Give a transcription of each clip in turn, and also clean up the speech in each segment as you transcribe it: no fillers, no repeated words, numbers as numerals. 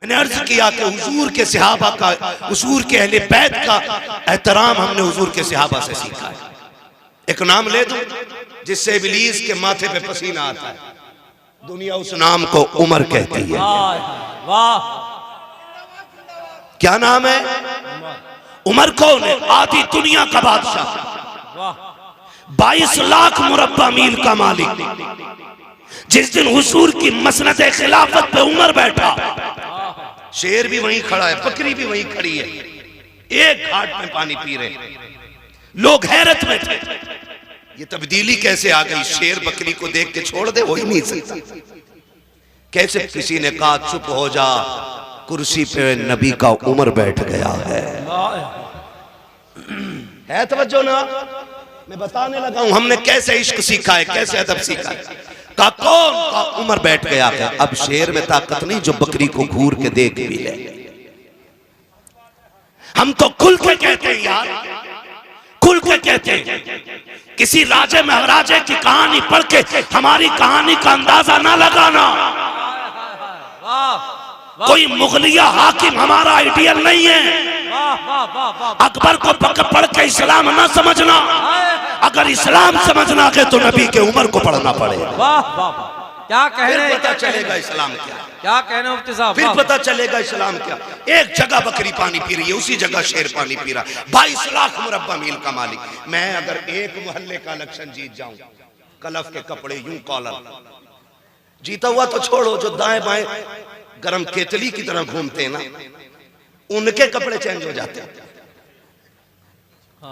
मैंने अर्ज किया कि हुजूर के सहाबा का, हुजूर के अहले बैत का एहतराम हमने हुजूर के सहाबा से सीखा है। एक नाम ले दूं जिससे इब्लीस के माथे पे पसीना आता है, दुनिया उस नाम को उमर कहती है। वाह, क्या नाम है? उमर कौन है? आधी दुनिया का बादशाह, 22 लाख मुरब्बा मील का मालिक। जिस दिन हुजूर की मसनद खिलाफत पे उमर बैठा, शेर भी वहीं खड़ा है, बकरी भी वहीं खड़ी है, एक घाट में पानी पी रहे, लोग हैरत में थे। ये तब्दीली कैसे आ गई? शेर बकरी को देख के छोड़ दे, हो ही नहीं सकता। कैसे? किसी ने कहा चुप हो जा, कुर्सी पे नबी का उमर बैठ गया है तवज्जो ना? मैं बताने लगा हूं हमने कैसे इश्क सीखा है, कैसे अदब सीखा है। का कौन? का उमर बैठ गया है। अब शेर में ताकत नहीं जो बकरी को घूर के देख भी ले। हम तो खुल के कहते हैं यार, खुल के कहते हैं। किसी राजे महाराजे की कहानी पढ़ के हमारी कहानी का अंदाजा ना लगाना। कोई मुगलिया हाकिम हमारा आइडियल नहीं है। अकबर को पढ़ के इस्लाम ना समझना। अगर इस्लाम समझना है तो नबी के उमर को पढ़ना पड़ेगा। क्या कहने, पता चलेगा इस्लाम क्या, क्या कहने मुफ्ती साहब, फिर पता चलेगा इस्लाम क्या। एक जगह बकरी पानी पी रही है, उसी जगह शेर पानी पी रहा है। 22 लाख मुरब्बा मील का मालिक। मैं अगर एक मोहल्ले का इलेक्शन जीत जाऊं, कलफ के कपड़े यूं कॉलर, जीता हुआ तो छोड़ो, जो दाएं बाएं गरम केतली की तरह घूमते हैं ना, उनके कपड़े चेंज हो जाते हैं।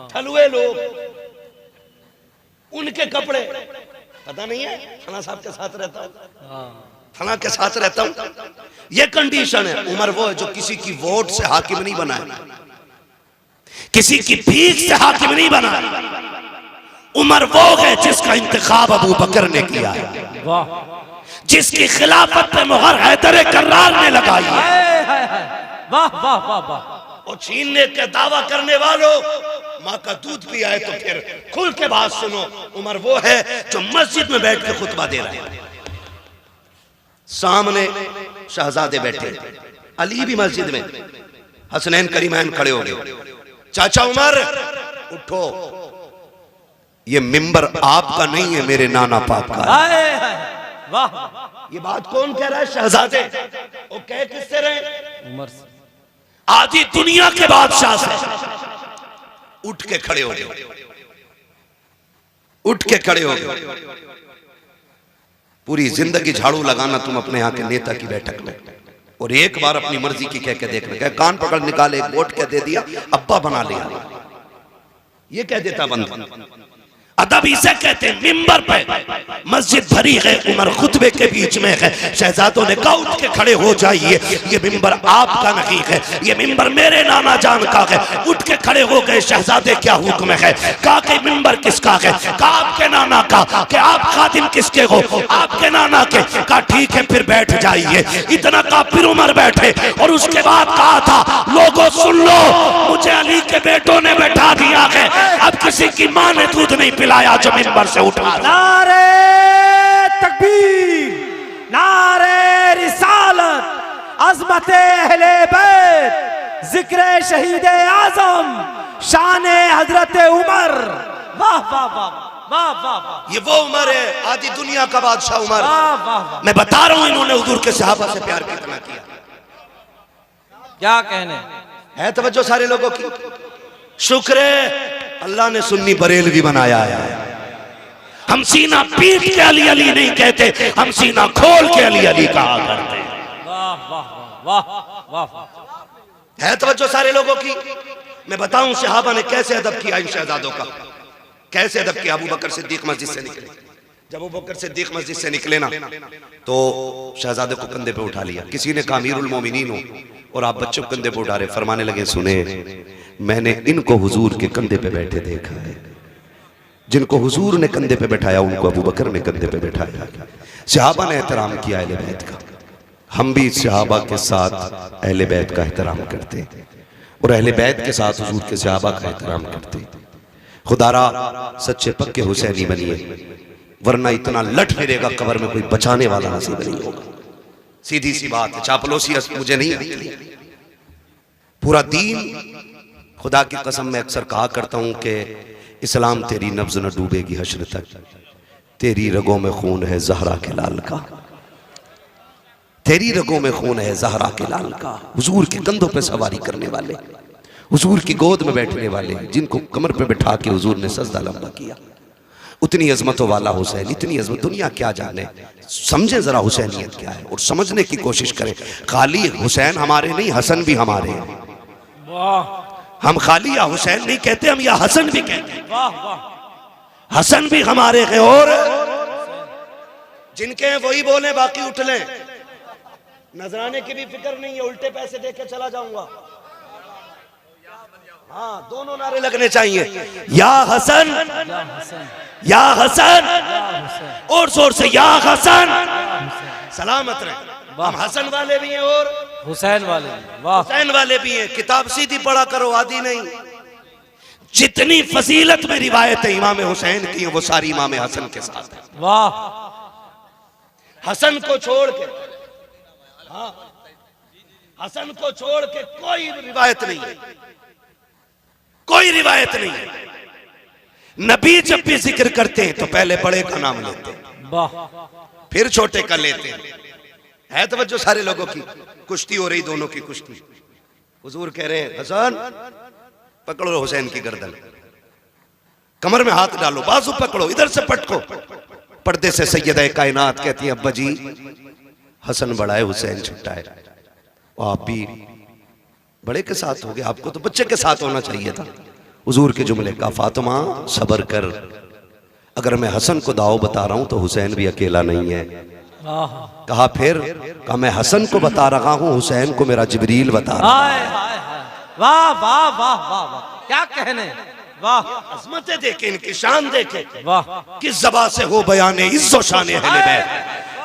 ठलुए लोग, उनके कपड़े, पता नहीं है फला साहब के साथ रहता हूं, फला के साथ रहता हूं। ये कंडीशन है। उमर वो है जो किसी की वोट से हाकिम नहीं बना है, किसी की भीख से हाकिम नहीं बना है। उमर वो है जिसका इंतखाब अबू बकर ने किया है, जिसकी खिलाफत पे मुहर हैदर कर्रार ने लगाई है। वाह वाह वाह वाह। और छीनने का दावा करने वालों, माँ का दूध पिया है तो फिर खुल के बात सुनो। उमर वो है जो मस्जिद में बैठ के खुतबा दे रहा है, सामने शहजादे बैठे, अली भी मस्जिद में, हसनैन करीमैन खड़े हो गए। चाचा उमर उठो, ये मिंबर आपका नहीं है, मेरे नाना पाक का है। वाह, ये बात कौन कह रहा है? शहजादे। वो कह किससे रहे? उमर से। आधी दुनिया के बादशाह से। उठ के खड़े हो गए, उठ के खड़े हो गए। पूरी जिंदगी झाड़ू लगाना तुम अपने यहाँ के नेता की बैठक में, और एक बार अपनी मर्जी की कह के देखना। कह कान पकड़ निकाले, एक वोट कह दे दिया, अब्बा बना लिया, ये कह देता बंदा। अदब इसे कहते हैं। मिंबर पे मस्जिद भरी है, उमर खुतबे के बीच में है। शहजादों ने कहा उठ के खड़े हो जाइए, ये मिंबर आपका नहीं है, ये मिंबर मेरे नाना जान का है। उठ के खड़े हो गए शहजादे, क्या हुक्म है? कहा कि मिंबर किसका है? कहा आपके नाना का। कि आप खादिम किसके हो? आपके नाना के। कहा ठीक है फिर बैठ जाइए। इतना कहा फिर उमर बैठे, और उसके बाद कहा था लोगों सुन लो, मुझे अली के बेटों ने बैठा दिया है, अब किसी की मां ने दूध नहीं पिलाया जो मिंबर से उठा। नारे तकबीर, नारे रिसालत, अज़मते अहले बैत, जिक्र शहीद आज़म, शान हजरत उमर। वाह वाह वाह वाह वाह। ये वो उमर है, आधी दुनिया का बादशाह उमर। वाह वाह। मैं बता रहा हूं इन्होंने हुजूर के सहाबा से प्यार कितना किया। क्या कहने है तवज्जो सारे लोगों की? शुक्र है अल्लाह ने सुन्नी बरेलवी बनाया है। हम सीना पीट के अली अली नहीं कहते, हम सीना खोल के अली अली कहा करते हैं। वाह वाह वाह वाह। है तवज्जो सारे लोगों की? मैं बताऊं सहाबा ने कैसे अदब किया इन शहजादों का, कैसे अदब किया। अबू बकर सिद्दीक मस्जिद से निकले, जब अबू बकर सिद्दीक मस्जिद से निकले ना, तो शहजादे को कंधे पे उठा लिया। किसी ने कहा अमीरुल मोमिनीन हो, और आप बच्चों को कंधे पे उठा रहे, फरमाने लगे सुने, मैंने इनको हुजूर के कंधे पे बैठे देखा है। जिनको हुजूर ने कंधे पे बैठाया उनको अबू बकर ने कंधे पे बैठाया। सहाबा ने एहतराम किया अहले बैत का। हम भी सहाबा के साथ अहले बैत का एहतराम करते, और अहले बैत के साथ हुजूर के सहाबा का एहतराम करते। खुदारा सच्चे पक्के हुसैनी बनिए, वरना इतना लट फिरेगा कब्र में कोई बचाने वाला नसीब नहीं होगा। सीधी सी बात है, चापलूसी मुझे नहीं आती। पूरा दीन, खुदा की कसम मैं अक्सर कहा करता हूं कि इस्लाम तेरी नब्ज न डूबेगी हश्र तक, तेरी रगों में खून है ज़हरा के लाल का, तेरी रगों में खून है ज़हरा के लाल का। हुजूर के कंधों पे सवारी करने वाले, हुजूर की गोद में बैठने वाले, जिनको कमर पे बैठा के हुजूर ने सजदा लंबा किया, उतनी अजमतों वाला हुसैन, इतनी अजमत दुनिया क्या जाने। समझे जरा हुसैनियत क्या है और समझने की कोशिश करें। खाली हुसैन हमारे नहीं, हसन भी हमारे हैं। हम खाली या हुसैन नहीं कहते, हम या हसन भी कहते हैं। वाह वाह, हसन भी हमारे हैं और जिनके हैं वही बोले, बाकी उठ लें। नजराने की भी फिक्र नहीं है, उल्टे पैसे देके चला जाऊंगा। हाँ, दोनों नारे लगने चाहिए, या हसन या हसन, और जोर से या हसन। सलामत रहे। हम हसन वाले भी हैं और हुसैन वाले भी। वाह, हुसैन वाले भी हैं। किताब सीधी पढ़ा करो, आदि नहीं। जितनी फजीलत में रिवायत है इमाम हुसैन की, वो सारी इमाम हसन के साथ है। वाह, हसन को छोड़ के, हाँ, हसन को छोड़ के कोई रिवायत नहीं है, कोई रिवायत नहीं है। नबी जब भी जिक्र करते हैं तो पहले बड़े का नाम लेते हैं, वाह, फिर छोटे का लेते हैं। है तवज्जो सारे लोगों की। कुश्ती हो रही, दोनों की कुश्ती। हुजूर कह रहे हैं, हसन पकड़ो हुसैन की गर्दन, कमर में हाथ डालो, बाजू पकड़ो, इधर से पटको। पर्दे से सैयदा कायनात कहती है, अब्बा जी हसन बड़ा है, हुसैन छोटा है। आप भी बड़े के साथ हो गए, आपको तो बच्चे के साथ होना चाहिए था। हुजूर के जुमले का, फातिमा सबर कर, अगर मैं हसन को दाव बता रहा हूं तो हुसैन भी अकेला नहीं है। कहा फिर, कहा मैं हसन को बता रहा हूं, हुसैन को मेरा जिब्रील बता रहा है। वाह वाह वाह वाह वाह, क्या कहने। वाह, अज़मतें देखे, इनकी शान देखे। वाह, किस ज़बान से हो बयाने इज़्ज़ो शाने अहले बैत,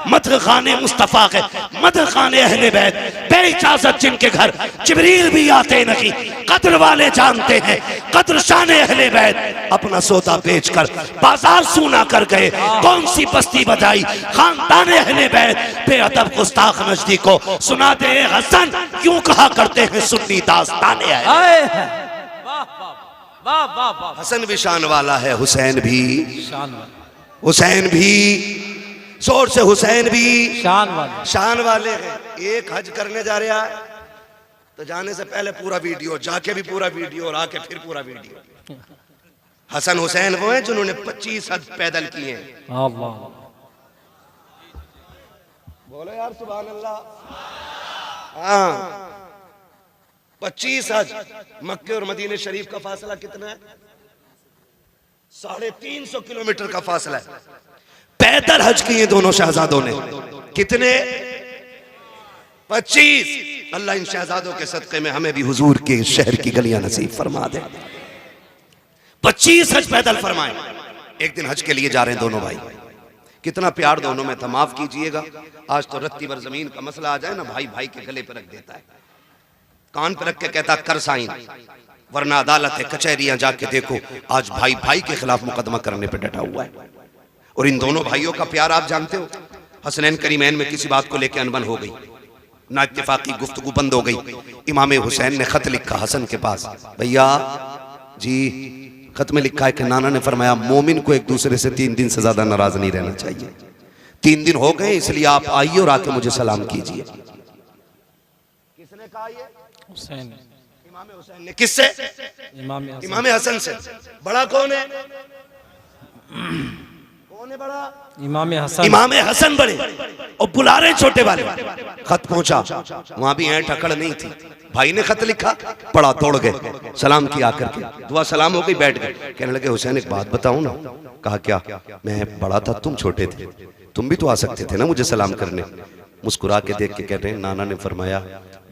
मदह खाने मुस्तफ़ा के, मदह खाने अहले बैत, बेइजाज़त जिनके घर जिब्रील भी आते नहीं। कद्र वाले जानते हैं कद्र शाने अहले बैत, अपना सौदा बेचकर बाजार सूना कर गए। कौन सी बस्ती बजाई खानदाने अहले बैत, बेअदब गुस्ताख नजदी को सुना दे हसन, क्यों कहा करते हैं सुन्नी दास्ताने अहले। वाह वाह वाह, हसन भी शान वाला है, हुसैन भी शान वाले, हुसैन भी, जोर से हुसैन भी शान वाले, शान वाले हैं। एक हज करने जा रहा है तो जाने से पहले पूरा वीडियो, जाके भी पूरा वीडियो और आके फिर पूरा वीडियो। हसन हुसैन वो हैं जिन्होंने 25 हज पैदल किए हैं। बोलो यार सुभान अल्लाह। हाँ, 25 हज। मक्के और मदीने शरीफ का फासला कितना है? 350 किलोमीटर का फासला है। पैदल हज किए दोनों शहजादों ने। कितने? 25। अल्लाह इन शहजादों के सदक़े में हमें भी हुजूर के शहर की गलियां नसीब फरमा दे। 25 हज पैदल फरमाए। एक दिन हज के लिए जा रहे हैं दोनों भाई। कितना प्यार दोनों में था, माफ कीजिएगा। आज तो रत्ती भर जमीन का मसला आ जाए ना, भाई भाई के गले पर रख देता है, कान पर रख के कहता कर साइन, वरना अदालत है, कचहरियां जाके देखो, आज भाई भाई के खिलाफ मुकदमा करने पर डटा हुआ है। और इन दोनों भाइयों का प्यार आप जानते हो। हसनैन करीमैन में किसी बात को लेकर अनबन हो गई, ना इत्तेफाकी गुफ्तगू बंद हो गई। इमाम हुसैन ने खत लिखा हसन के पास, भैया जी खत में लिखा है कि नाना ने फरमाया मोमिन को एक दूसरे से 3 दिन से ज्यादा नाराज नहीं रहना चाहिए। 3 दिन हो गए, इसलिए आप आइए और आके मुझे सलाम कीजिए। किसने कहा ये? हुसैन, इमाम हुसैन ने। किससे? इमाम हसन से। बड़ा कौन है? कौन है बड़ा? इमाम हसन। इमाम हसन बड़े और बुला रहे छोटे वाले। खत पहुंचा, वहां भी ऐंठ अकड़ नहीं थी। भाई ने खत लिखा, पढ़ा, तोड़ गए, सलाम किया करके, दुआ सलाम हो गई, बैठ गए। कहने लगे हुसैन एक बात बताऊं ना? कहा क्या? मैं बड़ा था, तुम छोटे थे, तुम भी तो आ सकते थे ना मुझे सलाम करने। मुस्कुरा के देख के कह रहे हैं नाना ने फरमाया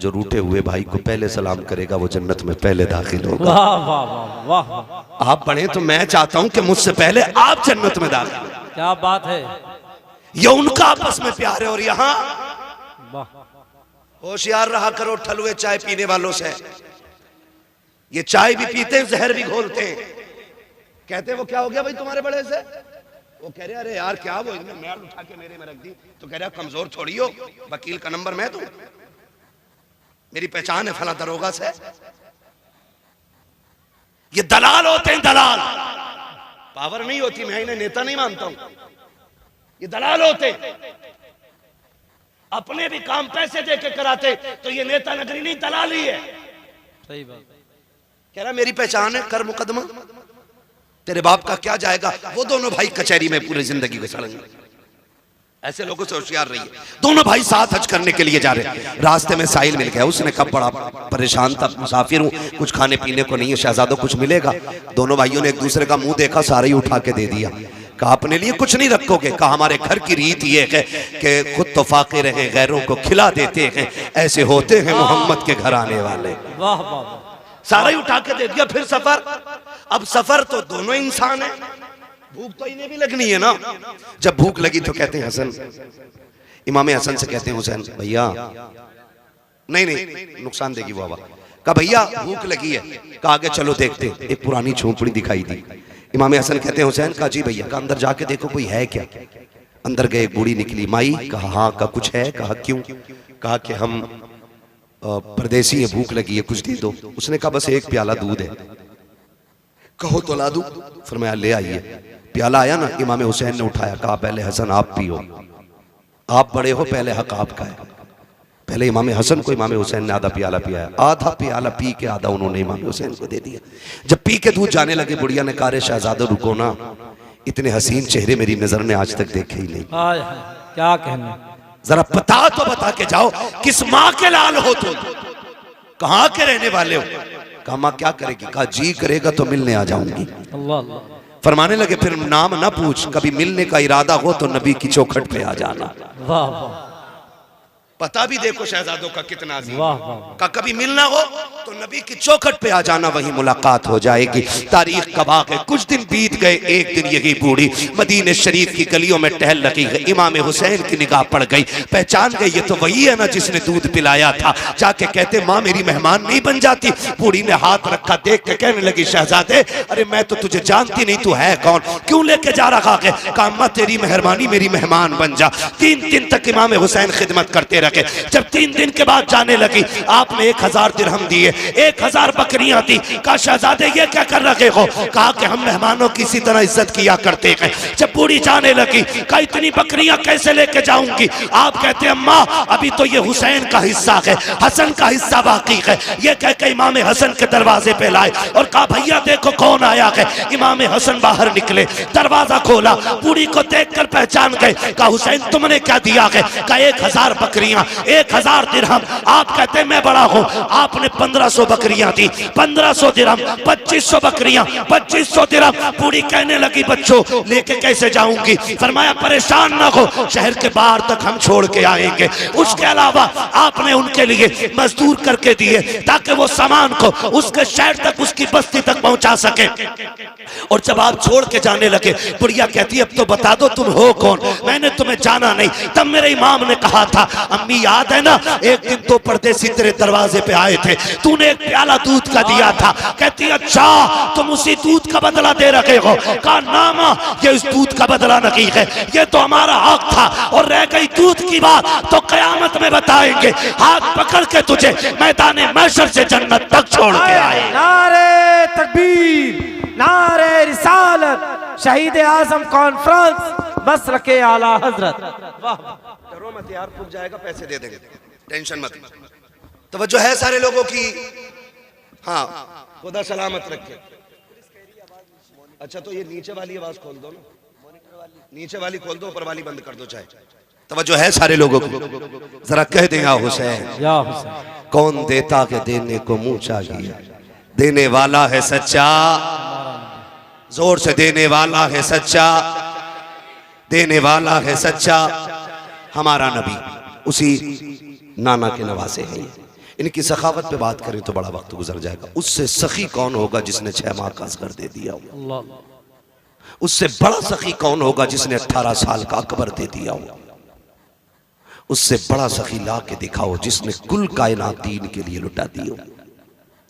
जो रूठे हुए भाई को पहले सलाम करेगा वो जन्नत में पहले दाखिल होगा। वाह वाह वाह वाह, आप बड़े तो मैं चाहता हूं कि मुझसे पहले आप जन्नत में दाखिल। क्या बात है। ये उनका आपस में प्यार है। और यहाँ होशियार रहा करो ठलुए चाय पीने वालों से। ये चाय भी पीते हैं, जहर भी घोलते हैं। कहते हैं वो क्या हो गया भाई तुम्हारे बड़े से? वो कह रहे अरे यार क्या वो इनने मैल उठा के मेरे में रख दी, तो कह रहा कमजोर थोड़ी हो, वकील का नंबर मैं दूं, मेरी पहचान है फला दरोगा से। ये दलाल होते हैं, दलाल। पावर नहीं होती, मैं इन्हें नेता नहीं मानता हूं, ये दलाल होते। अपने भी काम पैसे दे के कराते तो ये नेता नगरी नहीं, दलाली है। सही बात। कह रहा मेरी पहचान है, कर मुकदमा, तेरे बाप का क्या जाएगा। वो दोनों भाई कचहरी में पूरी जिंदगी गुजारेंगे। ऐसे लोगों से होशियार रहिए। दोनों भाई साथ हज करने के लिए जा रहे हैं, रास्ते में साहिल मिल गया। उसने कहा बड़ा परेशान था, मुसाफिर हूं, कुछ खाने पीने को नहीं है, शहजादों कुछ मिलेगा। दोनों भाइयों ने एक दूसरे का मुंह देखा, सारे ही उठा के दे दिया। कहा अपने लिए कुछ नहीं रखोगे? कहा हमारे घर की रीत ये है कि खुद तो फाकिर हैं, गैरों को खिला देते हैं, ऐसे होते हैं मोहम्मद के घर आने वाले। वाह वाह। सारा ही उठा के दे दिया। फिर सफर, अब सफर तो दोनों इंसान है, भूख तो इन्हें भी लगनी है ना। जब भूख लगी तो कहते हैं हसन, इमाम हसन से कहते हैं हुसैन भैया, नहीं नुकसान देगी बाबा। कहा भैया भूख लगी है। कहा आगे चलो देखते। एक पुरानी झोंपड़ी दिखाई दी। इमाम हसन कहते हैं हुसैन, कहा जी भैया। कहा अंदर जाके देखो कोई है क्या। अंदर गए, एक बूढ़ी निकली। माई? कहा हाँ। कहा कुछ है? कहा क्यों? कहा कि हम परदेसी है, भूख लगी है, कुछ दे दो। उसने कहा बस एक प्याला दूध है। कहो तो ला दूं। फरमाया ले आइए। प्याला आया ना, इमाम हुसैन ने उठाया, कहा पहले हसन आप पियो, आप बड़े हो, पहले हक आपका है। पहले इमाम हसन को इमाम हुसैन ने आधा प्याला पियाया। आधा प्याला पी के आधा उन्होंने इमाम हुसैन को दे दिया। जब पी के दूध जाने लगे, बुढ़िया ने कहा शहजादा रुको ना, इतने हसीन चेहरे मेरी नजर ने आज तक देखे ही नहीं। क्या कहने, जरा बता तो बता के जाओ, किस माँ के लाल हो तुम, कहाँ के रहने वाले हो। कहा माँ क्या करेगी। कहा जी करेगा तो मिलने आ जाऊंगी। अल्लाह। फरमाने लगे फिर नाम ना पूछ, कभी मिलने का इरादा हो तो नबी की चौखट पे आ जाना। वाह वाह। पता भी देखो शहजादों का कितना अजीम। वाह वाह। का कभी मिलना हो तो नबी की चौखट पे आ जाना, वही मुलाकात हो जाएगी। तारीख कबा के कुछ दिन बीत गए। एक दिन यही बूढ़ी मदीने शरीफ की गलियों में टहल रही है। इमाम हुसैन की निगाह पड़ गई, पहचान गई ये तो वही है ना जिसने दूध पिलाया था। जाके कहते माँ मेरी मेहमान नहीं बन जाती। बूढ़ी ने हाथ रखा, देख के कहने लगी शहजादे अरे मैं तो तुझे जानती नहीं, तू है कौन, क्यों लेके जा रहा है। कहा अम्मा तेरी मेहरबानी, मेरी मेहमान बन जा। 3 दिन तक इमाम हुसैन खिदमत करते रखे। जब 3 दिन के बाद जाने लगी, आपने 1000 दिरहम दिए, 1000 बकरियां दी। कहा शहजादे ये क्या कर रहे हो। कहा कि हम मेहमानों की इसी तरह इज्जत किया करते हैं। जब बूढ़ी जाने लगी, कहा इतनी बकरियां कैसे लेके जाऊंगी। आप कहते अम्मा अभी तो ये हुसैन का हिस्सा है, हसन का हिस्सा बाकी है। ये कह के इमाम हसन के दरवाजे पे लाए और कहा भैया देखो कौन आया है। इमाम हसन बाहर निकले, दरवाजा खोला, बूढ़ी को देखकर पहचान गए। कहा हुसैन तुमने क्या दिया है। कहा 1000 बकरियां, 1000 दिरहम। आप कहते मैं बड़ा हूं, आपने 1500 बकरियां दी, 1500 दिरहम, 2500 बकरियां, 2500 दिरहम। बूढ़ी कहने लगी बच्चों लेके कैसे जाऊंगी। फरमाया परेशान ना हो, शहर के बाहर तक हम छोड़ के आएंगे। उसके अलावा आपने उनके लिए मजदूर करके दिए ताकि वो सामान को उसके शहर तक, उसकी बस्ती तक पहुंचा सके। और जब आप छोड़ के जाने लगे, बुढ़िया कहती अब तो बता दो तुम हो कौन, मैंने तुम्हें जाना नहीं। तब मेरे इमाम ने कहा था अम्मी याद है ना, एक दिन तो परदेसी तेरे दरवाजे पे आए थे, तूने एक प्याला दूध का दिया था। कहती अच्छा तुम उसी दूध का बदला दे रहे हो। कहा ना मां ये इस दूध का बदला नहीं है, ये तो हमारा हक था। और रह गई दूध की बात तो कयामत में बताएंगे। हाथ पकड़ के तुझे मैदाने महशर से जन्नत तक छोड़ के आए। नारे तकबीर, नारे रिसालत, शहीद आजम कॉन्फ्रेंस, बस रखे आला हजरत। वाह डरो मत यार, फूक जाएगा, पैसे दे देंगे, टेंशन मत। तवज्जो है सारे लोगों की। हाँ खुदा सलामत रखे। अच्छा तो ये नीचे वाली आवाज खोल दो ना, नीचे वाली खोल दो, ऊपर वाली बंद कर दो चाहे। तवज्जो है सारे लोगों को, जरा कह दे या हुसैन। या हुसैन। कौन देता के देने को मुंह चाहिए, देने वाला है सच्चा, जोर से देने वाला है सच्चा, देने वाला है सच्चा। हमारा नबी उसी नाना के नवासे हैं। इनकी सखावत पे बात करें तो बड़ा वक्त गुजर जाएगा। उससे सखी कौन होगा जिसने 6 माह का असगर दे दिया हो। उससे बड़ा सखी कौन होगा जिसने 18 साल का अकबर दे दिया हो। उससे बड़ा सखी ला के दिखाओ जिसने कुल कायनात दीन के लिए लुटा दी हो।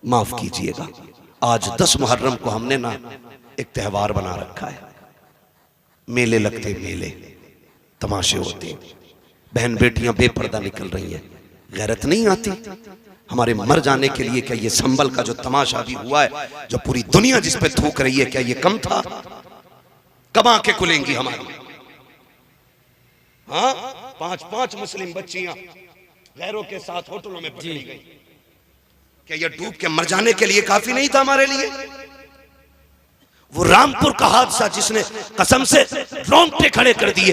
माफ कीजिएगा, आज 10 मुहर्रम को हमने ना एक त्योहार बना रखा है। मेले लगते, मेले तमाशे होते, बहन बेटियां बेपर्दा निकल रही हैं, गैरत नहीं आती? हमारे मर जाने के लिए क्या ये संबल का जो तमाशा भी हुआ है, जो पूरी दुनिया जिस पे थूक रही है, क्या ये कम था? कब आंखें खुलेंगी हमारी? हाँ, 5-5 मुस्लिम बच्चियां गैरों के साथ होटलों में पकड़ी गई। क्या ये डूब के मर जाने के लिए काफी नहीं था हमारे लिए? वो रामपुर का हादसा जिसने कसम से रोंगटे खड़े कर दिए,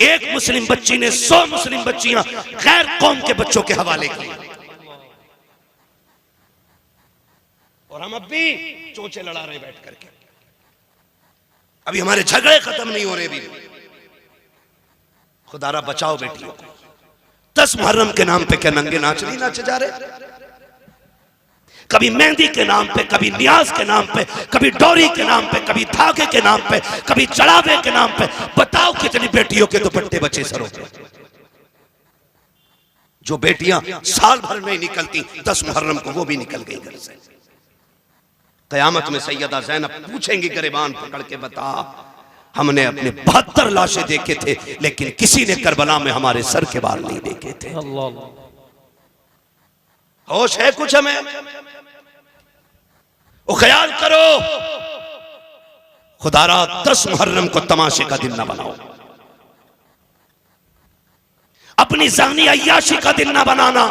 एक मुस्लिम बच्ची ने 100 मुस्लिम बच्चियां गैर कौम के बच्चों के हवाले की, और हम अब भी चोंचे लड़ा रहे बैठ करके। अभी हमारे झगड़े खत्म नहीं हो रहे भी। खुदारा बचाओ बेटियों को। 10 मुहर्रम के नाम पे क्या नंगे नाच नहीं नाचे जा रहे? कभी मेहंदी के नाम पे, कभी नियाज के नाम पे, कभी डोरी के नाम पे, कभी धागे के नाम पे, कभी चढ़ावे के नाम पे। बताओ कितनी बेटियों के दुपट्टे बचे सरों पे। जो बेटियां साल भर नहीं निकलती, 10 मुहर्रम को वो भी निकल गई घर से। कयामत में सैयदा ज़ैनब पूछेंगी गिरबान पकड़ के, बता हमने अपने 72 लाशें देखे थे, लेकिन किसी ने करबला में हमारे सर के बाल नहीं देखे थे। होश है कुछ हमें? वो ख्याल करो, खुदारा 10 मुहर्रम को तमाशे का दिन ना बनाओ, अपनी ज़ानी अय्याशी का दिन ना बनाना,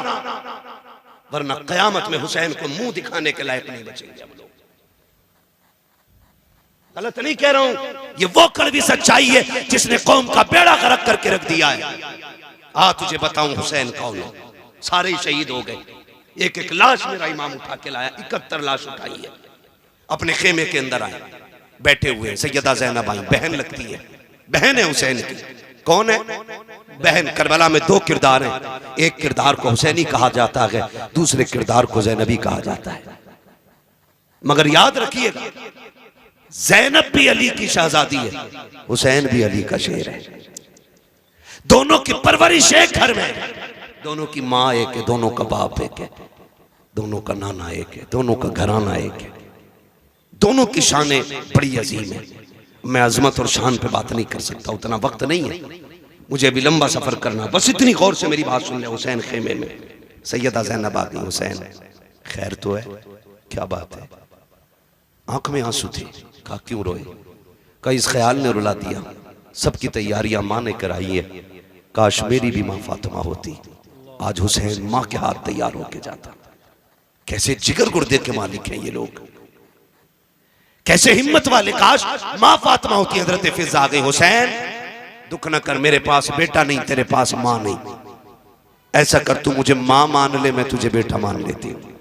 वरना कयामत में हुसैन को मुंह दिखाने के लायक नहीं बचेंगे हम लोग। गलत नहीं कह रहा हूं, ये वो कड़वी सच्चाई है जिसने कौम का बेड़ा गर्क करके रख दिया है। तुझे बताऊं हुसैन कौन है? सारे शहीद हो गए, एक एक लाश मेरा इमाम उठा के लाया, 71 लाश उठाई है। अपने खेमे के अंदर आए, बैठे हुए सैयदा ज़ैनब आई, बहन लगती है, बहन है हुसैन की। कौन है बहन? करबला में 2 किरदार हैं, एक किरदार को हुसैनी कहा जाता है, दूसरे किरदार को ज़ैनबी कहा जाता है। मगर याद रखिएगा, ज़ैनब भी अली की शहजादी है, हुसैन भी अली का शेर है। दोनों की परवरिश एक घर में, दोनों की माँ एक है, दोनों का बाप एक है, दोनों का नाना एक है, दोनों का घराना एक है, दोनों की शानें बड़ी अजीम है। मैं अजमत और शान पे बात नहीं कर सकता, उतना वक्त नहीं है मुझे अभी लंबा सफर करना। बस इतनी गौर से मेरी बात सुन ले। हुसैन खेमे में, सैयदा ज़ैनब आ गई। हुसैन खैर तो है? क्या बात है? आंख में आंसू थे। कहा क्यों रोए? कहा इस ख्याल ने रुला दिया, सबकी तैयारियां माँ ने कराई है, काश मेरी भी माँ फातिमा होती, आज हुसैन माँ के हाथ तैयार होके जाता। कैसे जिगर गुर्दे के मालिक हैं ये लोग, कैसे हिम्मत वाले। काश माँ फातिमा होती। हजरत फिजा आ गई, हुसैन दुख न कर, मेरे पास बेटा नहीं, तेरे पास माँ नहीं, ऐसा कर तू मुझे माँ मान ले, मैं तुझे बेटा मान लेती हूँ।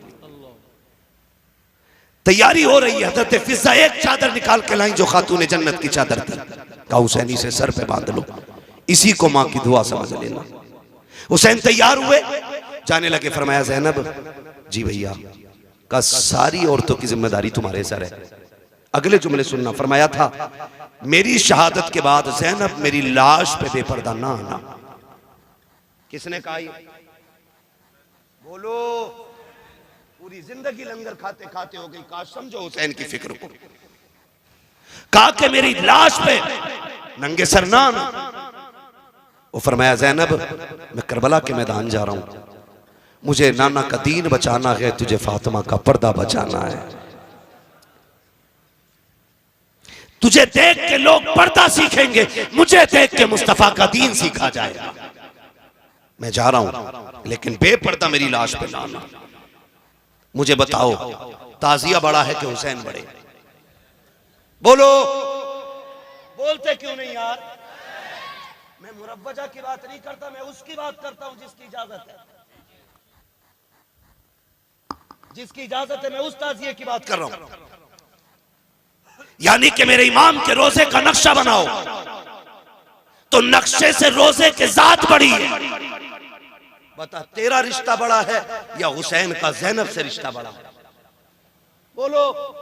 तैयारी हो रही है। हजरत फिजा एक चादर निकाल के लाई जो खातून जन्नत की चादर थी। कहा हुसैन इसे सर पे बांध लो, इसी को माँ की दुआ समझ लेना। हुसैन तैयार हुए, जाने लगे। फरमाया ज़ैनब जी भैया, का सारी औरतों की जिम्मेदारी तुम्हारे सर है। अगले जुमले सुनना। फरमाया था मेरी शहादत के बाद ज़ैनब मेरी लाश पे बेपर्दा ना आना। किसने कहा? बोलो। पूरी जिंदगी लंगर खाते खाते हो गई, काश समझो हुसैन की फिक्र को। कहा कि मेरी लाश पे नंगे सर ना आना। वो फरमाया ज़ैनब मैं करबला के मैदान जा रहा हूं, मुझे नाना का दीन बचाना है, तुझे फातिमा का पर्दा बचाना है। तुझे देख के लोग पर्दा सीखेंगे, मुझे देख के मुस्तफा का दीन सीखा जाएगा। मैं जा रहा हूं, लेकिन बेपर्दा मेरी लाश पे लाना। मुझे बताओ ताजिया बड़ा है कि हुसैन बड़े? बोलो। बोलते क्यों नहीं यार? मैं मुरव्वजा की बात नहीं करता, मैं उसकी बात करता हूं जिसकी इजाजत है। जिसकी इजाजत है मैं उस ताजिए की बात कर रहा हूं। यानी कि मेरे इमाम के रोजे का नक्शा बनाओ तो नक्शे से रोजे के जात बड़ी है। बता तेरा रिश्ता बड़ा है या हुसैन का ज़ैनब से रिश्ता बड़ा है? बोलो।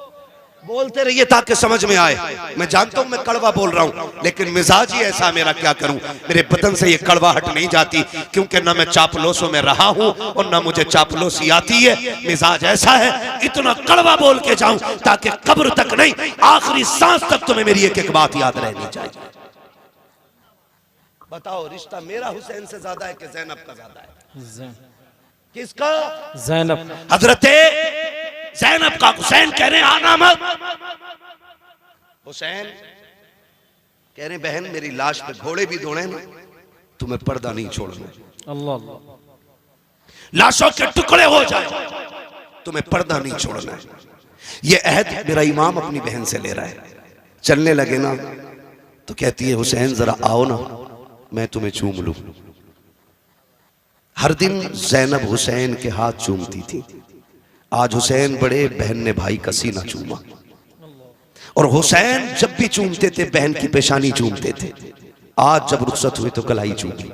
बोलते रहिए ताकि समझ में आए। मैं जानता हूं मैं कड़वा बोल रहा हूं, लेकिन मिजाज ही ऐसा मेरा, क्या करूं। मेरे बदन से ये कड़वाहट नहीं जाती, क्योंकि ना मैं चापलोसों में रहा हूं और ना मुझे चापलोसी आती है। मिजाज ऐसा है, इतना कड़वा बोल के जाऊं ताकि कब्र तक नहीं, आखिरी सांस तक तुम्हें मेरी एक एक बात याद रहनी चाहिए। बताओ रिश्ता मेरा हुसैन से ज्यादा है कि जैनब का ज्यादा है? किसका? जैनब। हजरते जैनब का। हुसैन कह रहे आना मत। हुसैन कह रहे बहन मेरी लाश पे घोड़े भी दौड़े ना, तुम्हें पर्दा नहीं छोड़ना। अल्लाह। लाशों के टुकड़े हो जाए, तुम्हें पर्दा नहीं छोड़ना है। ये अहद मेरा इमाम अपनी बहन से ले रहा है। चलने लगे ना तो कहती है हुसैन जरा आओ ना, मैं तुम्हें चूम लूं। हर दिन जैनब हुसैन के हाथ चूमती थी। आज हुसैन बड़े, बहन ने भाई का सीना चूमा। और हुसैन जब भी चूमते थे बहन की पेशानी चूमते थे। आज जब रुखसत हुई तो कलाई चूमी।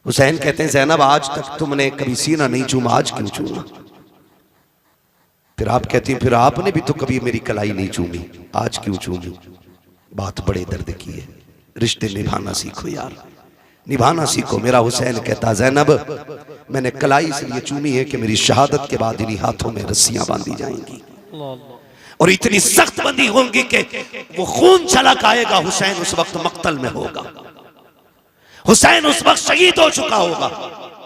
हुसैन कहते हैं जैनब आज तक तुमने कभी सीना नहीं चूमा, आज क्यों चूमा? फिर आप कहती हैं फिर आपने भी तो कभी मेरी कलाई नहीं चूमी, आज क्यों चूमी? बात बड़े दर्द की है। रिश्ते निभाना सीखो यार, निभाना सीखो। मेरा हुसैन कहता जैनब मैंने कलाई इसलिए चूमी है कि मेरी शहादत के बाद इन्हीं हाथों में रस्सियां बांधी जाएंगी और इतनी सख्त बंदी होंगी कि वो खून छलक आएगा। हुसैन उस वक्त मक्तल में होगा, हुसैन उस वक्त शहीद हो चुका होगा।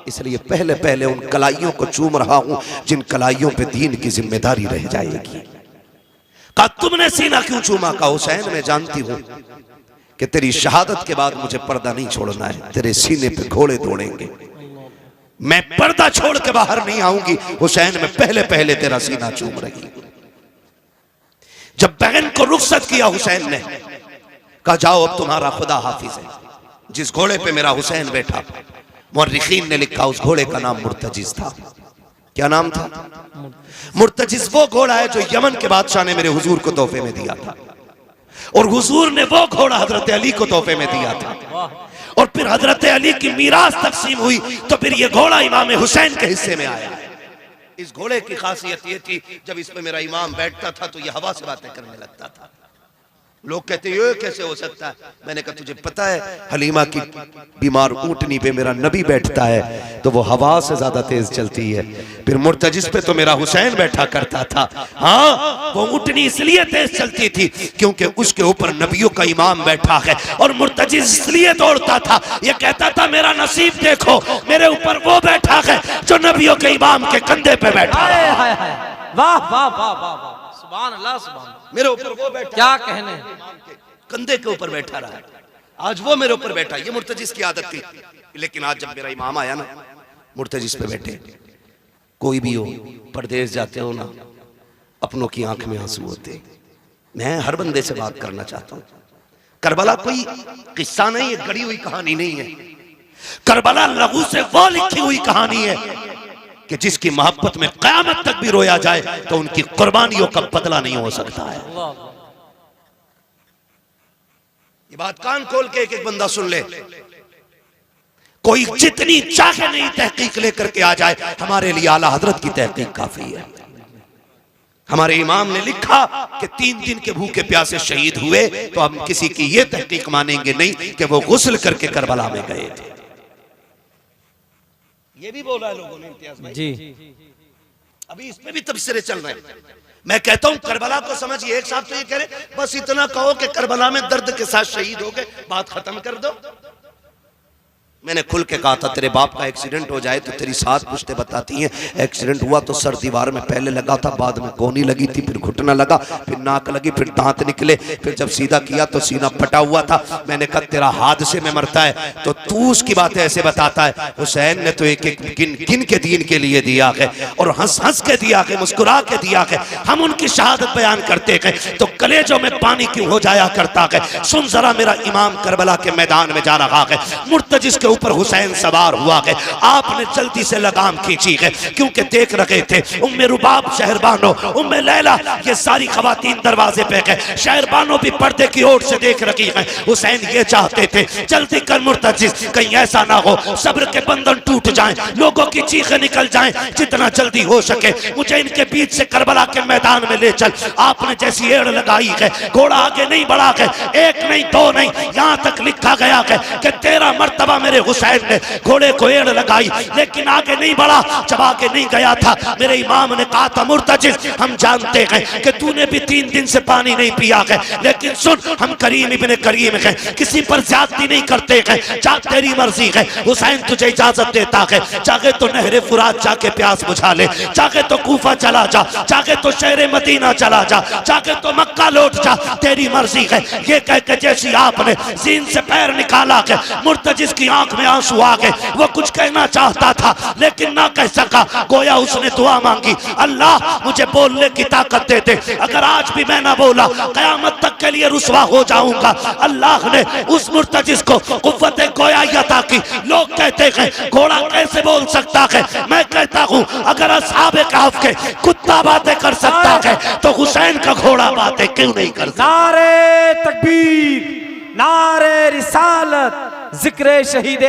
इसलिए पहले पहले उन कलाइयों को चूम रहा हूं जिन कलाइयों पे दीन की जिम्मेदारी रह जाएगी। कहा तुमने सीना क्यों चूमा? का हुसैन मैं जानती हूं कि तेरी शहादत के बाद मुझे पर्दा नहीं छोड़ना है, तेरे सीने पे घोड़े दौड़ेंगे, मैं पर्दा छोड़ के बाहर नहीं आऊंगी। हुसैन मैं पहले पहले तेरा सीना चूम रही। जब बहन को रुखसत किया हुसैन ने कहा जाओ अब तुम्हारा खुदा हाफिज है। जिस घोड़े पे मेरा हुसैन बैठा, मुर्रिखीन ने लिखा उस घोड़े का नाम मुर्तजिज था। क्या नाम था? मुर्तजिज वो घोड़ा है जो यमन के बादशाह ने मेरे हुजूर को तोहफे में दिया था, और हुजूर ने वो घोड़ा हजरत अली को तोहफे में दिया था। और फिर हजरत अली की मीरास तकसीम हुई तो फिर ये घोड़ा इमाम हुसैन के हिस्से में आया। इस घोड़े की खासियत ये थी जब इस पे मेरा इमाम बैठता था तो ये हवा से बातें करने लगता था। लोग कहते ये कैसे हो सकता है? मैंने कहा तुझे पता है हलीमा की बीमार ऊंटनी पे मेरा नबी बैठता है तो वो हवा से ज्यादा तेज चलती है। फिर मुर्तजिस पे तो मेरा हुसैन बैठा करता था। हाँ वो ऊंटनी इसलिए तेज चलती थी क्योंकि उसके ऊपर नबियों का इमाम बैठा है, और मुर्तजिस इसलिए दौड़ता था, ये कहता था मेरा नसीब देखो मेरे ऊपर वो बैठा है जो नबियों के इमाम के कंधे पे बैठा है। वाह वाह वाह वाह, सुभान अल्लाह, सुभान। मेरे ऊपर वो बैठा, क्या कहने, कंधे के ऊपर बैठा रहा है। आज वो मेरे ऊपर बैठा। ये मुर्तजिस की आदत थी, लेकिन आज जब मेरा इमाम आया ना मुर्तजिस पे बैठे। कोई भी हो, परदेश जाते हो ना, अपनों की आंख में आंसू होते। मैं हर बंदे से बात करना चाहता हूं। करबला कोई किस्सा नहीं है, गढ़ी हुई कहानी नहीं है। करबला लहू से वो लिखी हुई कहानी है कि जिसकी मोहब्बत में क़यामत तक भी रोया जाए तो उनकी कुर्बानियों का बदला नहीं हो सकता है। ये बात कान खोल के एक एक बंदा सुन ले। कोई जितनी चाहे नहीं तहकीक लेकर के आ जाए, हमारे लिए आला हजरत की तहकीक काफी है। हमारे इमाम ने लिखा कि 3 दिन के भूखे प्यासे शहीद हुए तो हम किसी की ये तहकीक मानेंगे नहीं कि वो गुस्ल करके करबला में गए थे। ये भी बोला है लोगों ने इम्तियाज भाई जी। अभी इसमें भी तबसरे चल रहे हैं। मैं कहता हूं करबला को समझिए। एक साहब तो ये कह रहे बस इतना कहो कि करबला में दर्द के साथ शहीद हो गए, बात खत्म कर दो। मैंने खुल के कहा था तेरे बाप का एक्सीडेंट हो जाए तो तेरी 7 पुश्तें बताती हैं एक्सीडेंट हुआ तो सर दीवार में पहले लगा था, बाद में कोहनी लगी थी, फिर घुटना लगा, फिर नाक लगी, फिर दांत निकले, फिर जब सीधा किया तो सीना फटा हुआ था। मैंने कहा तेरा हादसे में मरता है तो तू उसकी बातें ऐसे बताता है। हुसैन ने तो एक एक गिन गिन के दीन के लिए दिया है और हंस हंस के दिया है, मुस्कुरा के दिया है। हम उनकी शहादत बयान करते हैं तो कलेजों में पानी क्यों हो जाया करता है। सुन जरा मेरा इमाम करबला के मैदान में जा रहा है, मुर्तजिस के ऊपर हुसैन सवार हुआ है। आपने जल्दी से लगाम खींची है क्योंकि देख रहे थे उम्मे रुबाब शहरबानो, उम्मे लैला, ये सारी खवातीन दरवाजे पे है। शहरबानो भी पर्दे की ओर से देख रही है। हुसैन ये चाहते थे जल्दी कर मुर्तजिस, कहीं ऐसा ना हो सब्र के बंधन टूट जाएं, लोगों की चीखें निकल जाएं। जितना जल्दी हो सके मुझे इनके बीच से करबला के मैदान में ले चल। आपने जैसी एड़ लगाई है घोड़ा आगे नहीं बढ़ा है, 1 नहीं 2 नहीं, यहां तक लिखा गया है कि 13 मर्तबा मेरे हुसैन ने घोड़े को एड़ लगाई, लेकिन आगे नहीं बढ़ा। जब आगे नहीं गया था, मेरे इमाम ने कहा था, मुर्तजिज हम जानते हैं कि तूने भी 3 दिन से पानी नहीं पिया है, लेकिन सुन, हम करीम इब्ने करीम हैं, किसी पर ज्यादती नहीं करते हैं, जा तेरी मर्जी है। हुसैन तुझे इजाजत देता है, चाहे तो नहरे फुरात जाके प्यास बुझा ले, चाहे तो कूफा चला जा, चाहे तो शहर मदीना चला जा, चाहे तो मक्का लौट जा, तेरी मर्जी है। ये कह के जैसी आपने जीन से पैर निकाला है, मुर्तजिज की आंख में आंसू आ गए। वो कुछ कहना चाहता था लेकिन ना कह सका। गोया उसने दुआ मांगी, अल्लाह मुझे बोलने की ताकत दे दे, अगर आज भी मैं ना बोला कयामत तक के लिए रुसवा हो जाऊंगा। अल्लाह ने उस मुर्तजिज को कुव्वत गोयाई अता की। लोग कहते हैं घोड़ा कैसे बोल सकता है, मैं कहता हूं अगर असहाबे कहफ के कुत्ता बातें कर सकता है तो हुसैन का घोड़ा बातें क्यों नहीं कर सकता। नारे तकबीर, नारे रिसालत, जिक्र शहीद